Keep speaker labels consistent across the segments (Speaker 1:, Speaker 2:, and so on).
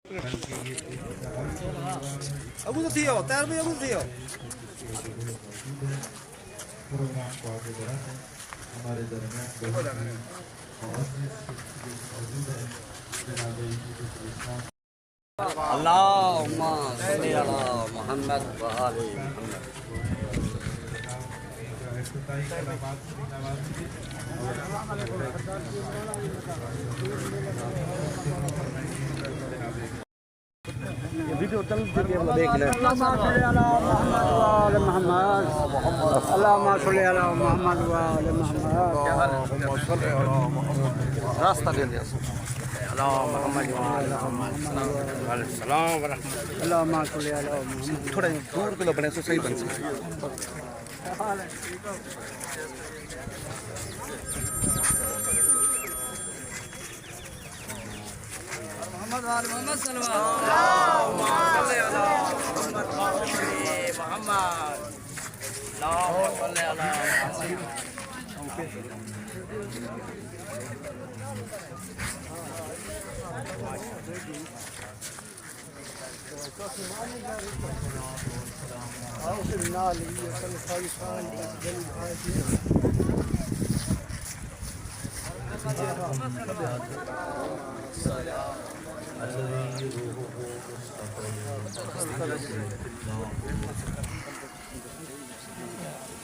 Speaker 1: अबू तो थियो तैयार भी अबू थियो
Speaker 2: प्रोग्राम को आगे बढ़ाते हैं हमारे दरमियान
Speaker 3: अल्लाहुम्मा सल्ली अला मुहम्मद व आले मुहम्मद।
Speaker 1: वीडियो चल देख ले अल्लाहुम्मा सल्ली अला मुहम्मद व आले मुहम्मद। अल्लाहुम्मा सल्ली अला मुहम्मद व आले मुहम्मद। रास्ता दे दिया अल्लाहुम्मा मुहम्मद व आले मुहम्मद। सलाम व रहमतुल्लाह। अल्लाहुम्मा सल्ली अला मुहम्मद। थोड़ा दूर को बने तो सही बन सकता मोहम्मद वाले मोहम्मद सल्लल्लाहु अलैहि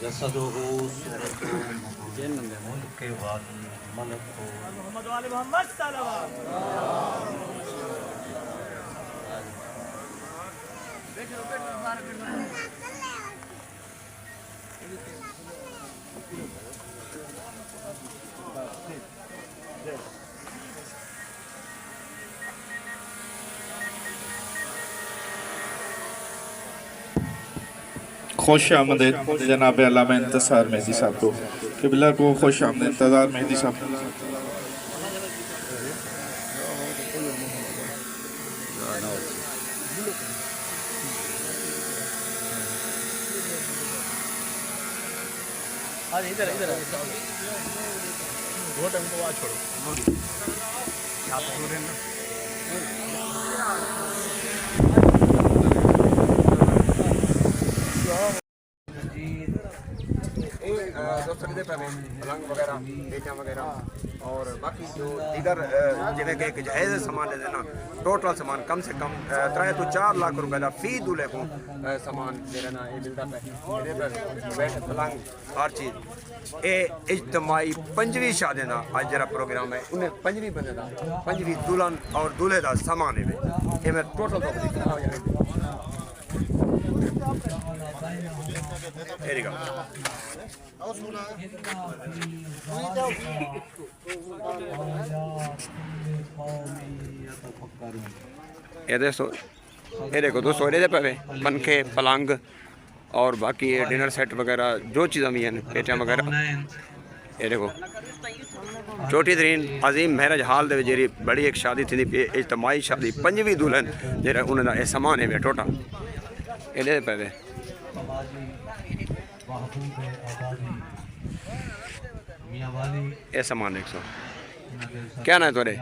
Speaker 4: जसदुहु सूरतु मुल्क वाली मलक हो
Speaker 5: मोहम्मद वाले मोहम्मद सल्लल्लाहु
Speaker 2: खुश आमदेद जनाब अल्लामा इंतज़ार मेहदी साहब को किबला को खुश आमदेद इंतज़ार मेहदी साहब।
Speaker 5: इधर इधर वोट हमको वहाँ छोड़ो
Speaker 1: पलंग वगैरह बेटियाँ वगैरह और बाकी जो इधर जिन्हें के जायज़ सामान दे देना टोटल सामान कम से कम 3 to 4 लाख रुपए का फी दूल्हे को सामान दे देना ये मिलता है बेड पलंग हर चीज़ ये इज्तमाही 5वीं शादी का आज जरा प्रोग्राम है उन्हें 5वीं बंदे का 5वीं दुल्हन और दूल्हे का सामान है ये मैं टोटल ये देखो दोस्तों ये पे पंखे पलंग और बाकी ये डिनर सेट वगैरह जो चीज़ें भी हैं पेटियां वगैरह ये देखो छोटी तरीन अजीम मैरिज हाल दे जी बड़ी एक शादी थी इज्तमाही शादी 5वीं दुल्हन जरा उन्होंने ये सामान है टोटल ये पे ये सामान 100 क्या ना है तोरे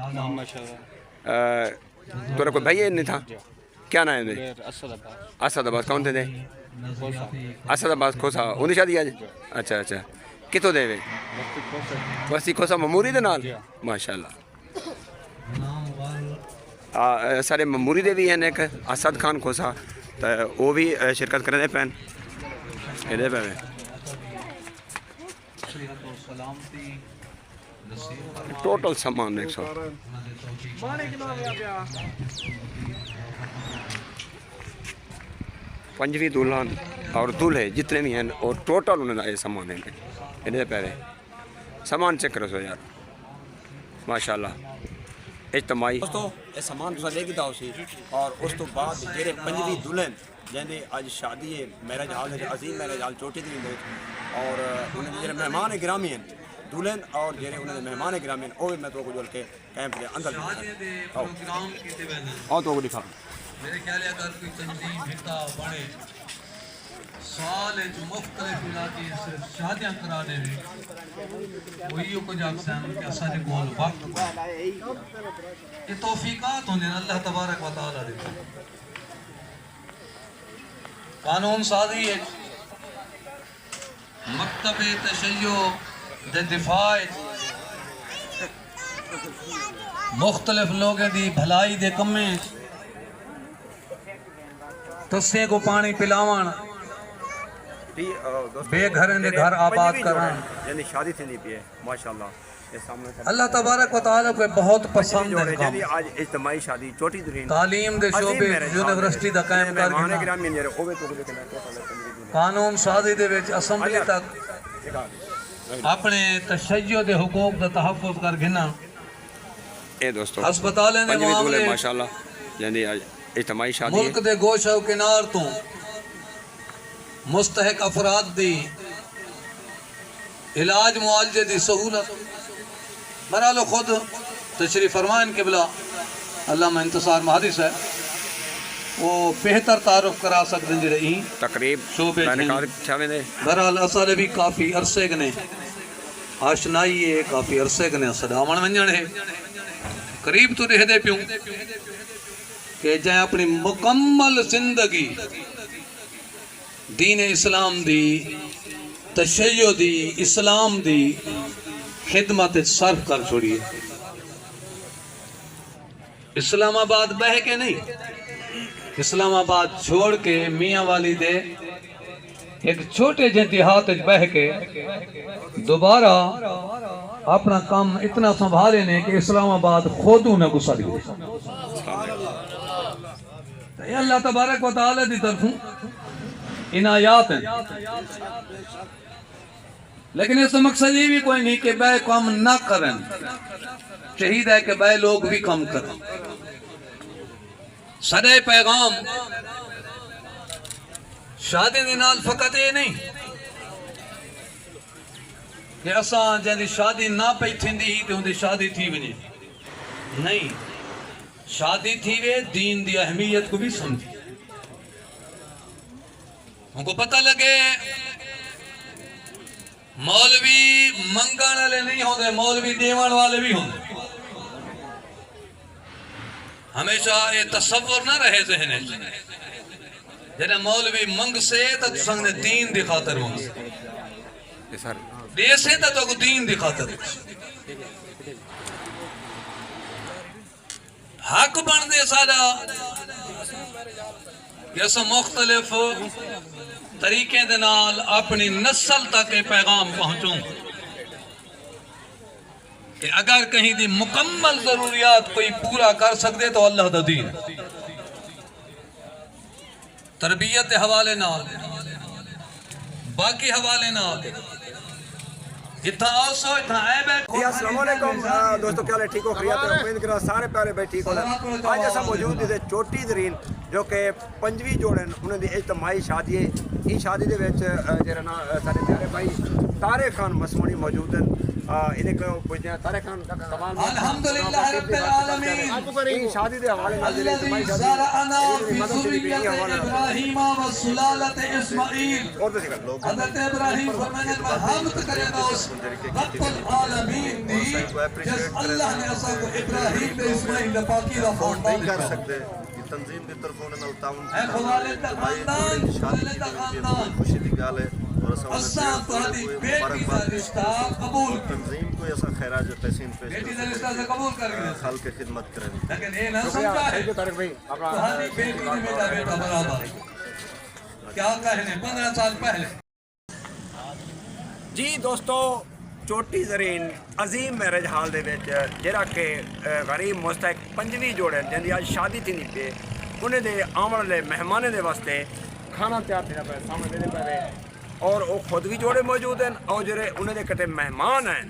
Speaker 1: तोरा कोई भाई नहीं था क्या ना है असद अब्बास कौन थे असद अब्बास खोसा उन्हें शादी आज अच्छा अच्छा कितों दे बस्ती खोसा ममूरी दे नाल माशाल्लाह सारे ममूरी दे भी हैं एक असद खान खोसा तो वो भी शिरकत करने पैन ये पे टोटल सामान 100 5वीं दुल्हन और दूल्हे जितने भी हैं और टोटल उन्होंने ये सामान है इन्हें पैरे सामान चेक करो यार माशाल्लाह इज्तमाही दोस्तों ये सामान तुसा लेके दाओ सी और उस तो बाद जेरे 5वीं दुल्हन जैसे आज शादी है मैरिज हाल है अजीम मैरिज हाल चोटी दिन और उन्हें जो मेहमान गिरामी हैं दुल्हन और जेरे उन्हें मेहमान गिरामी हैं वो भी मैं तो को जोड़ के कैंप के अंदर आओ तो को दिखा मेरे ख्याल है अगर कोई तंजीम हिस्सा बने
Speaker 4: साल च मुख्तलिफ इलाके सिर्फ शादियां करा देवे वही को जागसन कि असां दे कोल वक्त ये तौफीकात होंदे अल्लाह तबारक व तआला दे कानून साजी है मकतब तशय्यो दे दिफा मुख्तलिफ लोगों की भलाई दे कम्मे तुस्से को पानी पिलावन बेघर दे घर आबाद करान
Speaker 1: यानी शादी थी नहीं पिए माशाल्लाह ये सामने
Speaker 4: अल्लाह तबारक व तआला को बहुत पसंद है काम
Speaker 1: यानी आज इज्तिमाई शादी छोटी दरीन
Speaker 4: तालीम दे शोबे यूनिवर्सिटी दा कायम कर
Speaker 1: मेहमान गिरामी यार ओवे तो लेकिन
Speaker 4: कानून साजी दे विच असम्बली तक अपने तशय्यो दे हुकूक दा तहफ्फुज़ कर गिना
Speaker 1: ए दोस्तों
Speaker 4: अस्पताल ने
Speaker 1: पंजवीं दूल्हे
Speaker 4: मामले
Speaker 1: माशाल्लाह यानी आज इज्तिमाई शादी
Speaker 4: मुल्क दे गोशो किनार तो मुस्तहक अफराद दी इलाज मुआलजे दी सहूलत बहरहाल खुद तशरीफ फरमान किबला अल्लामा इंतसार मुहद्दिस है वो बेहतर तारुफ करा सकते हैं जेह्ड़े
Speaker 1: तकरीब
Speaker 4: शोबे
Speaker 1: मैंने कहा छावे ने
Speaker 4: बहरहाल असां भी काफ़ी अरसे कने आशनाई है काफ़ी अरसे कने असां आवन वञण है करीब तो रहदे पियूं कि जै अपनी मुकम्मल जिंदगी दीन इस्लाम दी तशय्यो दी इस्लाम दी खिदमत सर्फ कर छोड़िए इस्लामाबाद बह के नहीं इस्लामाबाद छोड़ के मियाँ वाली दे एक छोटे जे देहात बह के दोबारा अपना काम इतना संभाले ने कि इस्लामाबाद खुदू न गुसर गए अल्लाह तबारक व तआला दी तरफों इनायात हैं लेकिन इस मकसद ये भी कोई नहीं कि बह काम ना करें शहीद है कि बह लोग भी कम करें सदे पैगाम शादी दे नाल फकत ये नहीं कि असां जंहिंजी शादी ना पई थींदी ही ते उनकी शादी थी वञे नहीं शादी थी वे दीन दी अहमियत को भी समझे उनको पता लगे मौलवी मंगण वाले नहीं होंगे मौलवी देवन वाले भी होंगे हमेशा ये तसव्वुर ना रहे ज़हन जैसे मौलवी मंग से तो संग दीन दी खातर मंग
Speaker 1: सर
Speaker 4: दे से तो दीन दी खातर हक बन दे सारा कि अस मुख्तलिफ तरीके दे नाल अपनी नस्ल तक ये पैगाम पहुंचूं कि अगर कहीं दी मुकम्मल जरूरियात कोई पूरा कर सकते तो अल्लाह दा दीन तरबियत के हवाले नाल बाकी हवाले नाल इतना आसो इतना ऐब है
Speaker 1: जी अस्सलाम वालेकुम दोस्तों क्या हाल है ठीक हो खैरियत है उम्मीद करा सारे प्यारे भाई ठीक हो आज ऐसा मौजूद है छोटी तरीन जो कि पंजवीं जोड़न उन्होंने इज्तिमाई शादी है इस शादी के जरा ना सारे प्यारे भाई तारे खान मसमूनी मौजूद हैं इन्हें को पूछते हैं तारे खान कमाल
Speaker 4: अल्हम्दुलिल्लाह रब्बिल आलमीन
Speaker 1: इन शादी के हवाले नाल इज्तिमाई शादी
Speaker 4: इब्राहीम व सुलालत इस्माइल
Speaker 1: और तो सिखा लोग
Speaker 4: हज़रत इब्राहीम फरमाने रहमत करेगा उस रब्बुल आलमीन दी जिस अल्लाह ने असा को इब्राहीम ने इस्माइल ने पाकी दा
Speaker 6: नहीं कर सकते तंजीम की तरफों ने ताउन
Speaker 4: है खवाले दा खानदान खवाले दा खानदान
Speaker 6: खुशी की गाल है और
Speaker 4: असा तोहदी बेटी दा रिश्ता कबूल
Speaker 6: तंजीम को ऐसा खैराज तहसीन पेश
Speaker 4: बेटी दा रिश्ता से कबूल कर गए
Speaker 6: खाल के खिदमत करें
Speaker 4: लेकिन ये ना समझा है
Speaker 1: तारिक भाई अपना
Speaker 4: तोहदी बेटी ने मेरा बेटा बराबर क्या कहने 15 साल पहले
Speaker 1: जी दोस्तों छोटी जरीन अजीम मैरिज हाल दे विच जिहड़ा कि गरीब मुस्तहक पंजवीं जोड़े जिंदी आज शादी थी नहीं पे उन्हें दे आने वाले मेहमानों के वास्ते खाना तैयार थी पे सामने देने पे और वो खुद भी जोड़े मौजूद हैं और जो उन्हें दे कटे मेहमान हैं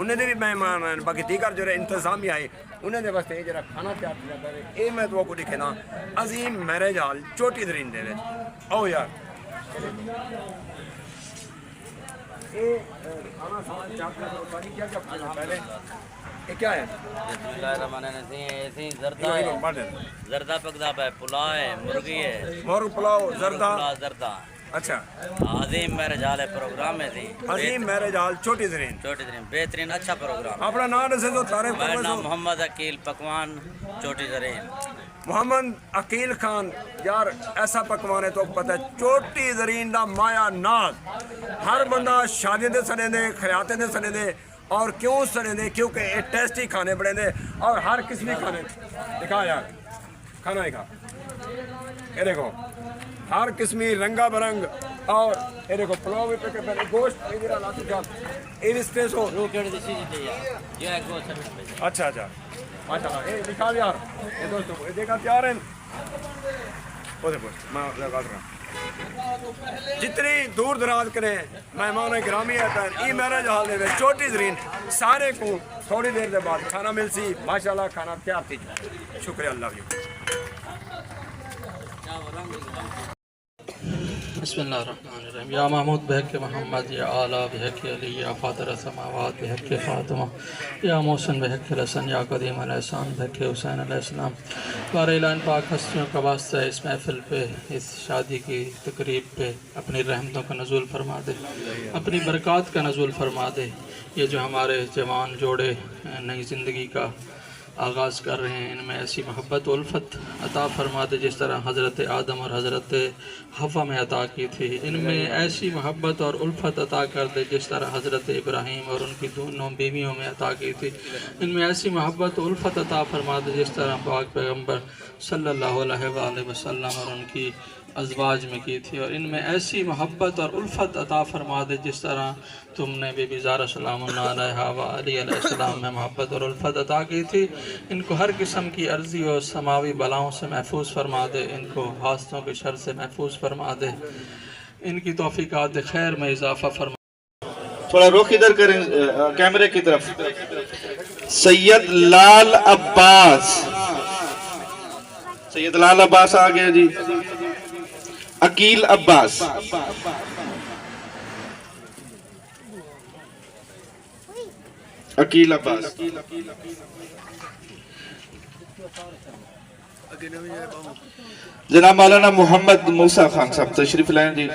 Speaker 1: उन्हें दे भी मेहमान हैं बाकी दीगर जो इंतजामिया है उन्हें दे वास्ते जरा खाना तैयार थी पे ये मैं तो को दिखे ना अजीम मैरिज हाल छोटी जरीन दे विच आओ यार ये खाना सामान चाप का क्या क्या पहले ये क्या है
Speaker 3: जर्दा पकदा है पुलाव है मुर्गी है
Speaker 1: मोर पुलाव जर्दा
Speaker 3: जर्दा
Speaker 1: अच्छा
Speaker 3: अजीम मेरे जाले प्रोग्राम में थी
Speaker 1: अजीम मैरिज हॉल छोटी जरीन
Speaker 3: छोटी दिन बेहतरीन अच्छा प्रोग्राम।
Speaker 1: अपना नाम दसे तो तारीफ
Speaker 3: मेरा
Speaker 1: करो।
Speaker 3: नाम मोहम्मद अकील पकवान चोटी जरीन।
Speaker 1: मोहम्मद अकील खान यार ऐसा पकवान है तो पता है चोटी जरीन दा माया नाज हर बंदा शादी दे सने दे खयाते दे सने दे और क्यों सने दे क्योंकि ये टेस्टी खाने बने दे और हर किस्म के खाने दिखा यार खाना दिखा ये देखो हर किस्मी रंगा बरंग और ये देखो पुलाव भी पे पहले गोश्त इधर लाती जान ये स्पेस हो
Speaker 3: ये गोश्त
Speaker 1: अच्छा अच्छा माशाल्लाह ये दिखा यार ये दोस्तों ये देखा तैयार है ओदे पर मैं लगा रहा जितनी दूर दराज करें मेहमान ग्रामी आता है ई मैरिज हॉल दे विच छोटी जरीन सारे को थोड़ी देर के बाद खाना मिल सी माशाल्लाह खाना तैयार थी शुक्रिया अल्लाह जी।
Speaker 7: बिस्मिल्लाहिर्रहमानिर्रहीम या महमूद बहक मोहम्मद या आला बहक अली या फातर समावात बहक फ़ातिमा या मोहसिन बहक हसन या कदीम अलैहिस्सलाम बहक हुसैन अलैहिस्सलाम। बारैलान पाक हस्तियों का वास्ता इस महफ़िल पे इस शादी की तकरीब पे अपनी रहमतों का नज़ूल फरमा दे, अपनी बरक़ात का नज़ूल फरमा दे। ये जो हमारे जवान जोड़े नई ज़िंदगी का आगाज़ कर रहे हैं इनमें ऐसी मोहब्बत उल्फत अता फरमा दे जिस तरह हज़रत आदम और हज़रत हवा में अता की थी। इनमें ऐसी मोहब्बत और उल्फत अता कर दे जिस तरह हज़रत इब्राहीम और उनकी दोनों बीवियों में अता की थी। इनमें ऐसी मोहब्बत उल्फत अता फरमा दे जिस तरह पाक पैगम्बर सल्लल्लाहु अलैहि वसल्लम और उनकी अज़वाज में की थी। और इनमें ऐसी मोहब्बत और उल्फत अता फरमा दे जिस तरह तुमने बीबी ज़ारा सलामुल्लाह अलैहा व अली अलैहिस्सलाम में मोहब्बत और उल्फत अता की थी। इनको हर किस्म की अर्जी और समावी बलाओं से महफूज फरमा दे, इनको हादसों के शर से महफूज फरमा दे, इनकी तौफीकात खैर में इजाफा फरमा।
Speaker 2: थोड़ा रुख इधर करें कैमरे की तरफ। सैयद लाल अब्बास, सैयद लाल अब्बास आ गया जी। अकील अब्बास, अकील अब्बास, जनाब मौलाना मोहम्मद मूसा खान साहब तशरीफ लाएं जी।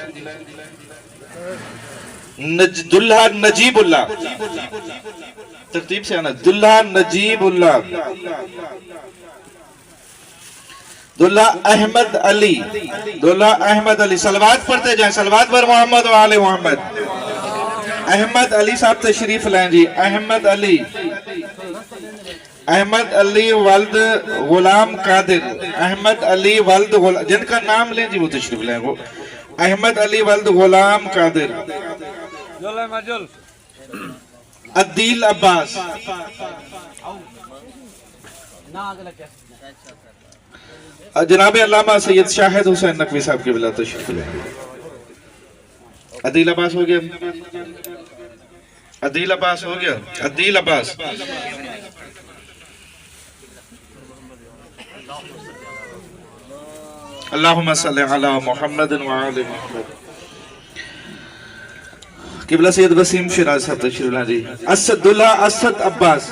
Speaker 2: दुल्हा नजीबुल्लाह, तरतीब से आना, दुल्हा नजीबुल्लाह, दुल्हा अहमद अली, दुल्हा अहमद अली। सलवात पढ़ते जाएं, सलवात पर मोहम्मद वाले मोहम्मद। अहमद अली साहब तशरीफ लाएं जी। अहमद अली, अहमद अली वल्द गुलाम कादिर, अहमद अली वल्द जिनका नाम लें जी वो तशरीफ लाएं। वो अहमद अली वल्द गुलाम कादिर। अदील अब्बास, जनाब अल्लामा सैयद शाहिद हुसैन नकवी साहब के बिला तशरीफ लाएं। अदील अब्बास हो गया, अदील अब्बास हो गया, अदील अब्बास। अल्लाहुम्मा सल्लि अला मुहम्मद व आले मुहम्मद। किबला सैयद वसीम शिराज साहब तशरीफ लाएं जी। असद, दुल्हा असद अब्बास,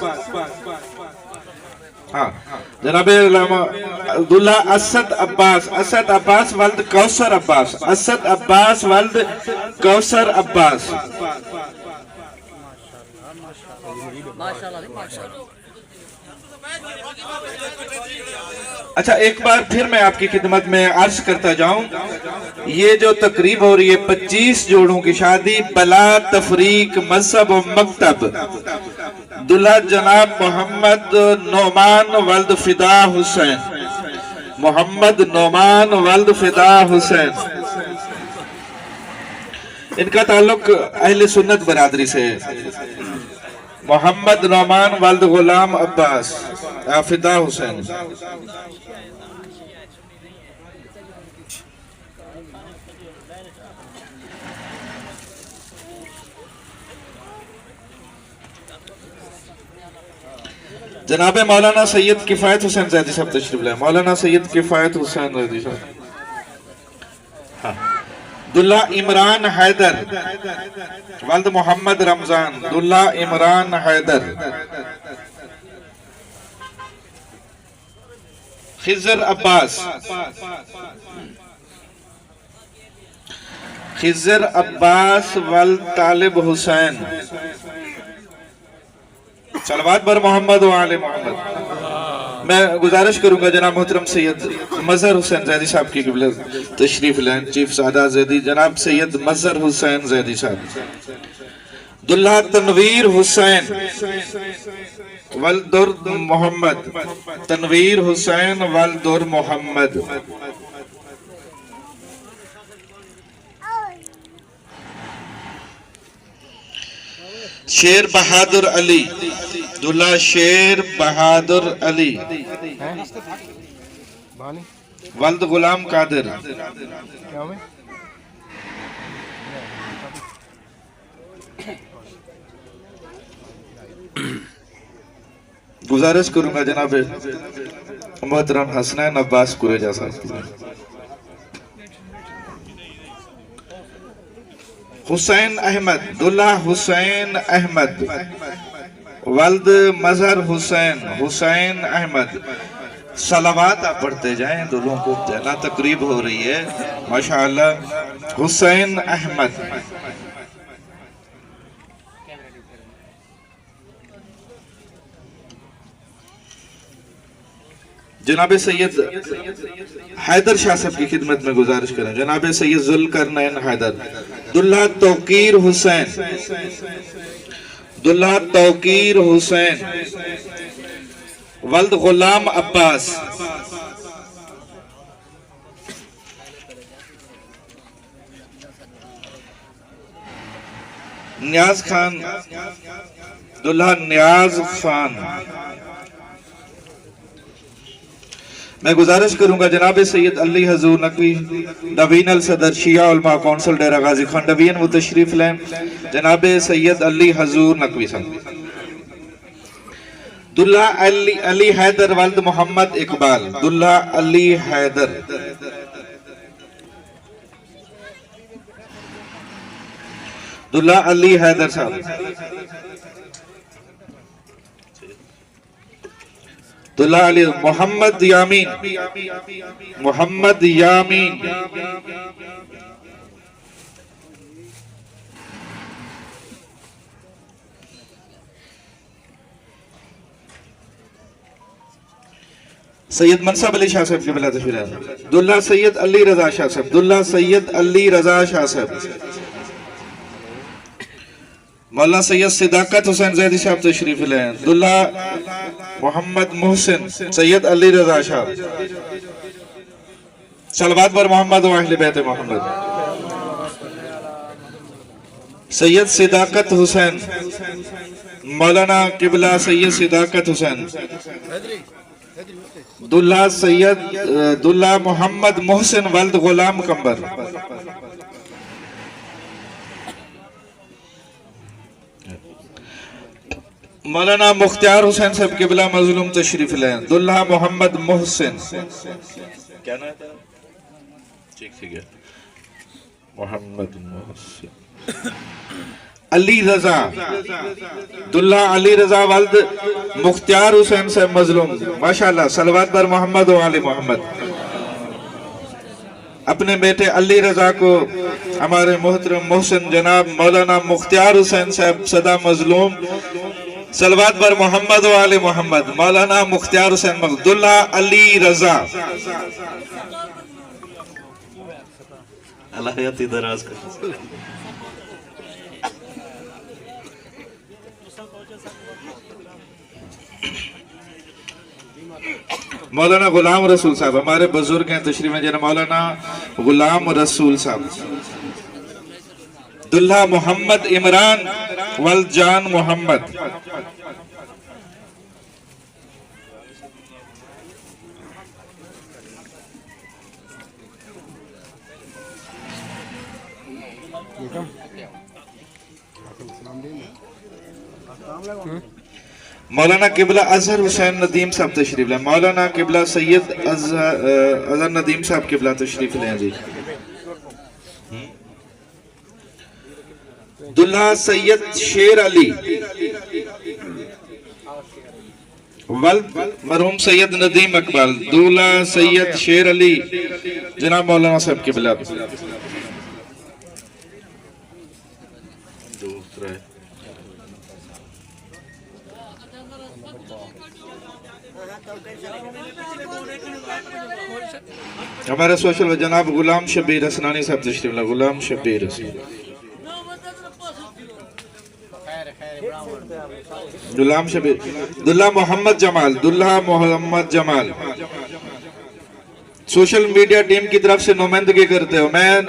Speaker 2: हाँ जनाब दुल्हा असद अब्बास, असद अब्बास वल्द कौसर अब्बास, असद अब्बास वल्द कौसर अब्बास। अच्छा एक बार फिर मैं आपकी खिदमत में अर्ज करता जाऊं, ये जो तकरीब हो रही है 25 जोड़ों की शादी बला तफरीक मजहब और मकतब। दुल्हा जनाब मोहम्मद नोमान वल्द फिदा हुसैन, मोहम्मद नोमान वल्द फिदा हुसैन। इनका ताल्लुक अहले सुन्नत बरादरी से है। मोहम्मद नोमान वल्द गुलाम अब्बास फिदा हुसैन। जनाब मौलाना सैयद किफायत हुसैन जैदी साहब तशरीफ लाए। मौलाना सैयद किफायत हुसैन जैदी साहब। हाँ दुल्हा इमरान हैदर वल्द मोहम्मद रमजान, दुल्हा इमरान हैदर। खिजर अब्बास, खिजर अब्बास वल तालिब हुसैन। सलवात बर मोहम्मद व आले मोहम्मद। मैं गुजारिश करूंगा जनाब मोहतरम सैयद मजहर हुसैन जैदी साहब की क़िबला तशरीफ लाएं। चीफ सादा जैदी जनाब सैयद मजहर हुसैन जैदी साहब। दुल्हा तनवीर हुसैन वल दुर मोहम्मद। तनवीर हुसैन वल दुर मोहम्मद। शेर बहादुर अली। दुल्हा शेर बहादुर अली वल्द गुलाम कादिर। गुजारिश करूंगा जनाब मोहतरम हसनैन अब्बास कुरेजा साहब। हुसैन अहमद। दुल्हा हुसैन अहमद वल्द मजहर हुसैन। हुसैन अहमद। सलावात आप पढ़ते जाएं, दूल्हों को देना तकरीब हो रही है माशाअल्लाह। हुसैन अहमद। जनाब सैयद हैदर शाह साहब की खिदमत में गुजारिश करें। जनाब सैयद जुल्करनैन हैदर। दुल्हा तौकीर हुसैन। दुल्हा तौकीर हुसैन वल्द गुलाम अब्बास। नियाज खान। दुल्हा नियाज खान। मैं गुजारिश करूंगा जनाब सैयद अली हजूर नकवी नवीन अल सदर शिया उलमा कौंसल डेरा गाजी खान डबियन वो तशरीफ लें। जनाब सैयद अली हजूर नकवी साहब। दुल्हा अली हैदर वल्द मोहम्मद इकबाल। दुल्हा अली हैदर। दुल्हा अली हैदर साहब। दुल्हा अली मोहम्मद यामीन। मोहम्मद यामीन। सैयद मनसब अली शाह साहब की बिला तशरीफ। दुल्हा सैयद अली रजा शाह साहब। दुल्हा सैयद अली रजा शाह साहब। मौलाना सैयद सिदाकत हुसैन जैदी साहब तशरीफ लाएं। दुल्हा मोहम्मद मोहसिन सैयद अली रजा शाह। सलवात बर मोहम्मद व अहले बैत मोहम्मद। सैयद सिदाकत हुसैन। मौलाना किबला सैयद सिदाकत हुसैन। दुल्हा सैयद दुल्हा मोहम्मद मोहसिन वल्द गुलाम कंबर। मौलाना मुख्तियार हुसैन साहब के बिला मजलूम तशरीफ लाएं। दुल्हा मोहम्मद मोहसिन। क्या नाम है? ठीक है मोहम्मद मोहसिन। अली रजा। दुल्हा अली रजा वल्द मुख्तियार हुसैन साहब मजलूम माशाअल्लाह। सलवात बर मोहम्मद व आले मोहम्मद। अपने बेटे अली रजा को हमारे मोहतरम मोहसिन जनाब मौलाना मुख्तियार हुसैन साहब सदा मजलूम। सलवात बर मोहम्मद व आले मोहम्मद। मौलाना मुख्तियार हुसैन मजलूम। दुल्हा अली रजा। अल्लाह हयाती दराज करे। मौलाना गुलाम रसूल साहब हमारे बुजुर्ग हैं तशरीफ में। जना मौलाना गुलाम रसूल साहब। दुल्हा मोहम्मद इमरान वल जान मोहम्मद। मौलाना किबला अजहर हुसैन नदीम साहब तशरीफ लें। मौलाना किबला सैयद अजहर नदीम साहब किबला तशरीफ लें जी। दुल्हा सैयद शेर अली वल्द मरहूम सैयद नदीम अकबल। दूल्हा सैयद शेर अली जनाब मौलाना साहब किबला। हमारे सोशल में जनाब गुलाम शबीर हसनानी साहब तशरीफ ला। गुलाम शबीर गुलाम शबीर दुल्हा मोहम्मद जमाल, दुल्हा Mohammad Jamal social media team की तरफ से नुमाइंदगी करते हो। मैं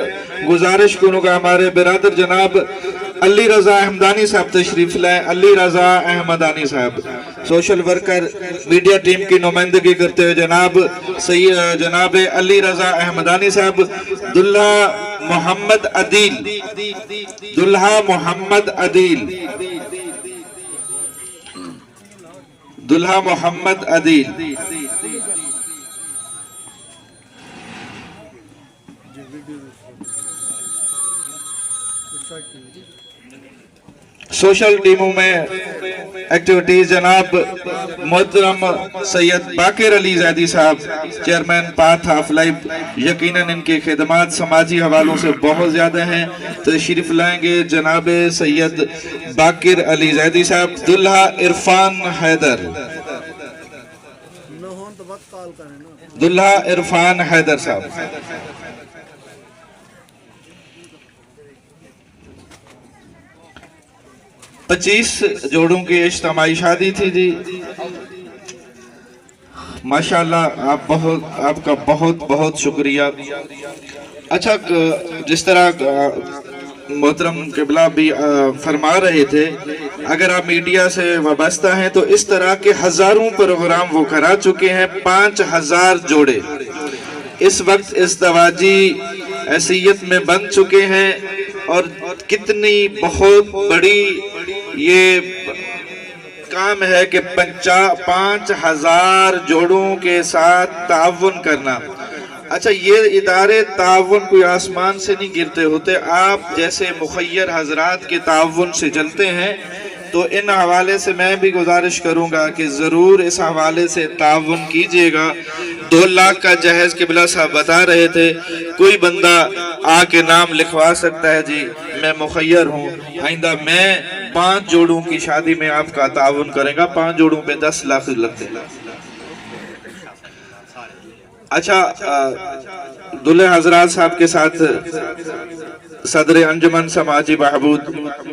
Speaker 2: गुजारिश करूंगा हमारे बिरादर जनाब अली रजा अहमदानी साहब तशरीफ लाए। अली रजा अहमदानी साहब सोशल वर्कर मीडिया टीम की नुमाइंदगी करते हुए जनाब अली रजा अहमदानी साहब। दुल्हा मोहम्मद अदील, दुल्हा मोहम्मद अदील, दुल्हा मोहम्मद अदील। सोशल टीमों में एक्टिविटीज जनाब मोहतरम सैयद बाकिर अली जैदी साहब, चेयरमैन पाथ ऑफ लाइफ। यकीनन इनकी खिदमात समाजी हवालों से बहुत ज्यादा हैं। तशरीफ लाएंगे जनाब सैयद बाकिर अली जैदी साहब। दुल्हा इरफान हैदर, दुल्हा इरफान हैदर साहब। 25 जोड़ों की इज्तिमाई शादी थी जी। माशाल्लाह आपका बहुत बहुत शुक्रिया। अच्छा, जिस तरह मोहतरम किबला भी फरमा रहे थे, अगर आप मीडिया से वाबस्ता हैं तो इस तरह के हजारों प्रोग्राम वो करा चुके हैं। 5000 जोड़े इस वक्त इज़्दिवाजी हैसियत में बन चुके हैं। और कितनी बहुत बड़ी ये काम है कि 5000 जोड़ों के साथ ताउन करना। अच्छा, ये इदारे ताउन कोई आसमान से नहीं गिरते होते, आप जैसे मुखय्यर हजरात के ताउन से चलते हैं। तो इन हवाले से मैं भी गुजारिश करूंगा कि ज़रूर इस हवाले से ताउन कीजिएगा। 2 लाख का जहेज किबला साहब बता रहे थे, कोई बंदा आके नाम लिखवा सकता है जी, मैं मुखय्यर हूँ। आइंदा मैं 5 जोड़ों की शादी में आपका ताउन करेगा। 5 जोड़ों पे 10 लाख लगते हैं। अच्छा, दुल्हे हजरात साहब के साथ सदर अंजुमन समाजी बहबूद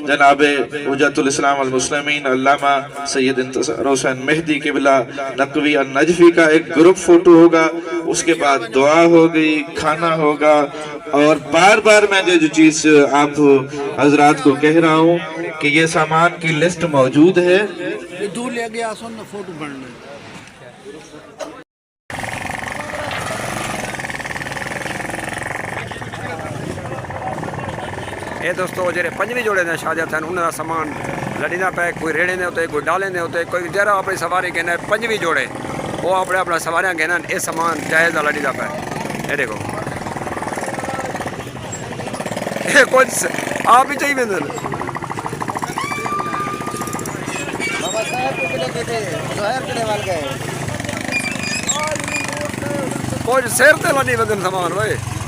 Speaker 2: जनाब हुज्जतुल इस्लाम वल मुस्लिमीन अल्लामा सैयद इंतज़ार हुसैन मेहदी किबला नकवी अन नजफी का एक ग्रुप फोटो होगा। उसके बाद दुआ होगी, खाना होगा। और बार बार मैं जो चीज़ आप हजरात को कह रहा हूँ कि ये सामान की लिस्ट मौजूद है।
Speaker 3: दूर ले गया फोटो बनने।
Speaker 1: ये दोस्तों जेरे 5वीं जोड़े ने शाजात हैं उन्होंने सामान लड़ीना पे, कोई रेड़े ने होते, कोई डाले ने होते, कोई जरा अपनी सवारी कहना 5वीं जोड़े वो अपने अपना सवारियाँ कहना ये सामान जायज़ा लड़ीना पे। ये देखो ये कुछ आप ही चाहिए कुछ शेर ते लड़ी बदन सामान भाई।